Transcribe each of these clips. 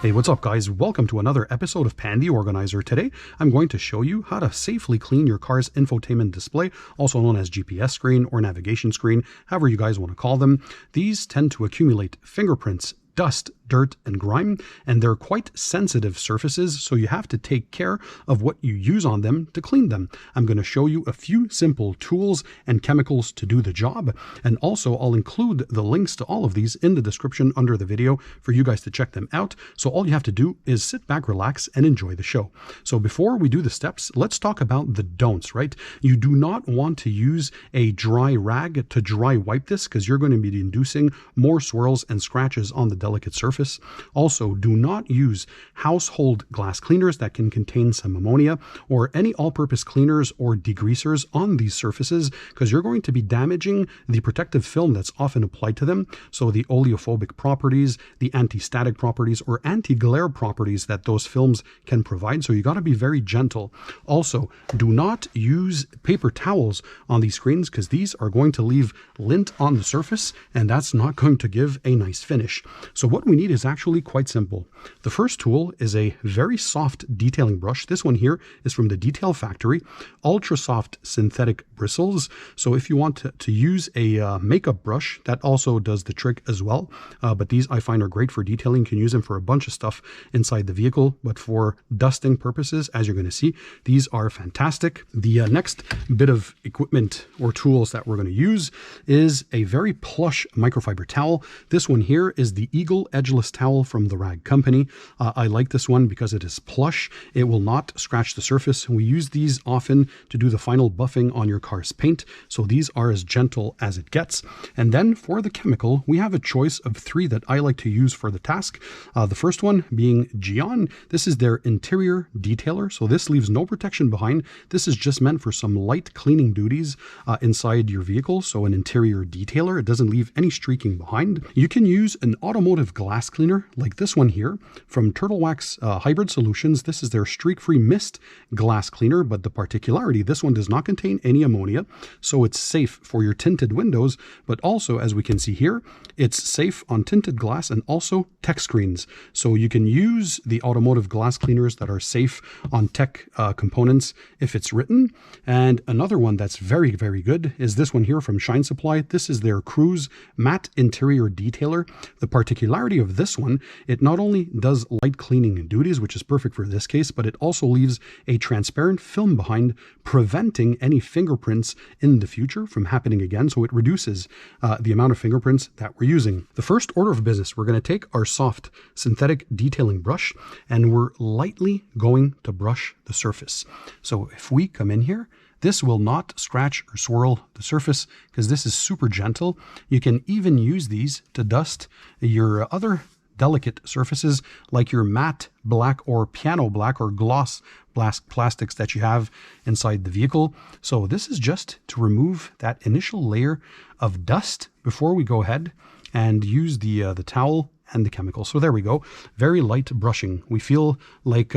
Hey, what's up guys? Welcome to another episode of Pan TheOrganizer. Today, I'm going to show you how to safely clean your car's infotainment display, also known as GPS screen or navigation screen, however you guys want to call them. These tend to accumulate fingerprints, dust, dirt, and grime, and they're quite sensitive surfaces, so you have to take care of what you use on them to clean them. I'm going to show you a few simple tools and chemicals to do the job, and also I'll include the links to all of these in the description under the video for you guys to check them out. So all you have to do is sit back, relax, and enjoy the show. So before we do the steps, let's talk about the don'ts, right? You do not want to use a dry rag to dry wipe this because you're going to be inducing more swirls and scratches on the delicate surface. Also, do not use household glass cleaners that can contain some ammonia or any all-purpose cleaners or degreasers on these surfaces because you're going to be damaging the protective film that's often applied to them. So the oleophobic properties, the anti-static properties, or anti-glare properties that those films can provide. So you got to be very gentle. Also, do not use paper towels on these screens because these are going to leave lint on the surface and that's not going to give a nice finish. So what we need is actually quite simple. The first tool is a very soft detailing brush. This one here is from the Detail Factory, ultra soft synthetic bristles. So if you want to use a makeup brush, that also does the trick as well. But these I find are great for detailing. You can use them for a bunch of stuff inside the vehicle, but for dusting purposes, as you're going to see, these are fantastic. The next bit of equipment or tools that we're going to use is a very plush microfiber towel. This one here is the Eagle Edgeless towel from the Rag Company. I like this one because it is plush. It will not scratch the surface. We use these often to do the final buffing on your car's paint. So these are as gentle as it gets. And then for the chemical, we have a choice of three that I like to use for the task. The first one being Geon. This is their interior detailer. So this leaves no protection behind. This is just meant for some light cleaning duties inside your vehicle. So an interior detailer. It doesn't leave any streaking behind. You can use an automotive glass cleaner like this one here from Turtle Wax Hybrid Solutions. This is their streak-free mist glass cleaner, but the particularity, this one does not contain any ammonia, so it's safe for your tinted windows, but also, as we can see here, it's safe on tinted glass and also tech screens. So you can use the automotive glass cleaners that are safe on tech components if it's written. And another one that's very, very good is this one here from Shine Supply. This is their Cruise Matte Interior Detailer. The particularity of this one, it not only does light cleaning duties, which is perfect for this case, but it also leaves a transparent film behind, preventing any fingerprints in the future from happening again. So it reduces the amount of fingerprints that we're using. The first order of business, we're going to take our soft synthetic detailing brush and we're lightly going to brush the surface. So if we come in here, this will not scratch or swirl the surface because this is super gentle. You can even use these to dust your other delicate surfaces like your matte black or piano black or gloss plastics that you have inside the vehicle. So this is just to remove that initial layer of dust before we go ahead and use the towel and the chemical. So there we go. Very light brushing. We feel like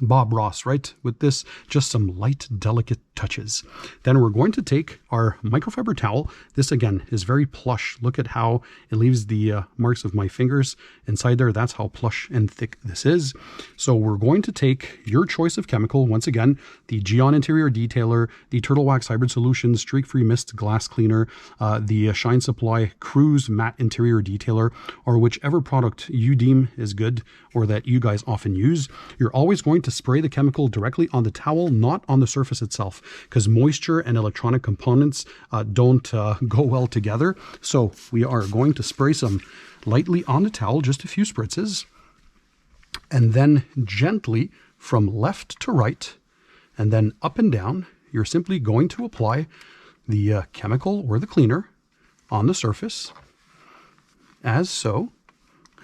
Bob Ross, right? With this, just some light, delicate touches. Then we're going to take our microfiber towel. This again is very plush. Look at how it leaves the marks of my fingers inside there. That's how plush and thick this is. So we're going to take your choice of chemical. Once again, the Geon Interior Detailer, the Turtle Wax Hybrid Solutions Streak-Free Mist Glass Cleaner, the Shine Supply Cruise Matte Interior Detailer, or whichever product you deem is good or that you guys often use. You're always going to spray the chemical directly on the towel, not on the surface itself, because moisture and electronic components don't go well together. So we are going to spray some lightly on the towel, just a few spritzes, and then gently from left to right, and then up and down, you're simply going to apply the chemical or the cleaner on the surface, as so.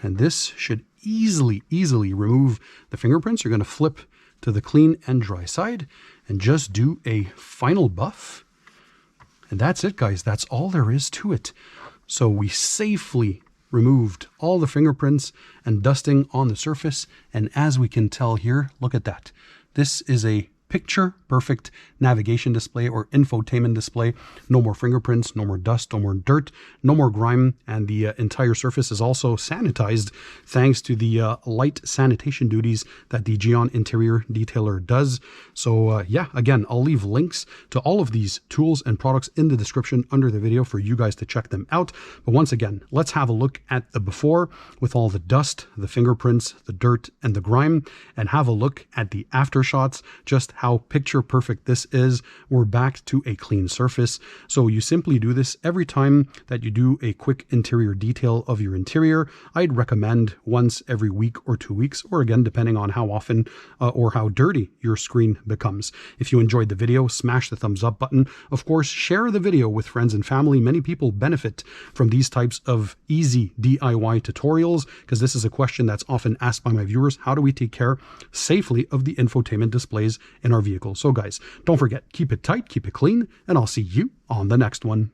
And this should easily remove the fingerprints. You're going to flip to the clean and dry side and just do a final buff. And that's it, guys. That's all there is to it. So we safely removed all the fingerprints and dusting on the surface. And as we can tell here, look at that. This is a picture perfect navigation display or infotainment display. No more fingerprints, no more dust, no more dirt, no more grime, and the entire surface is also sanitized thanks to the light sanitation duties that the Geon interior detailer does. So yeah, again, I'll leave links to all of these tools and products in the description under the video for you guys to check them out. But once again, let's have a look at the before with all the dust, the fingerprints, the dirt, and the grime, and have a look at the after shots, just how picture perfect this is. We're back to a clean surface. So you simply do this every time that you do a quick interior detail of your interior. I'd recommend once every week or 2 weeks, or again, depending on how often or how dirty your screen becomes. If you enjoyed the video, smash the thumbs up button. Of course, share the video with friends and family. Many people benefit from these types of easy DIY tutorials, because this is a question that's often asked by my viewers. How do we take care safely of the infotainment displays in our vehicle? So guys, don't forget, keep it tight, keep it clean, and I'll see you on the next one.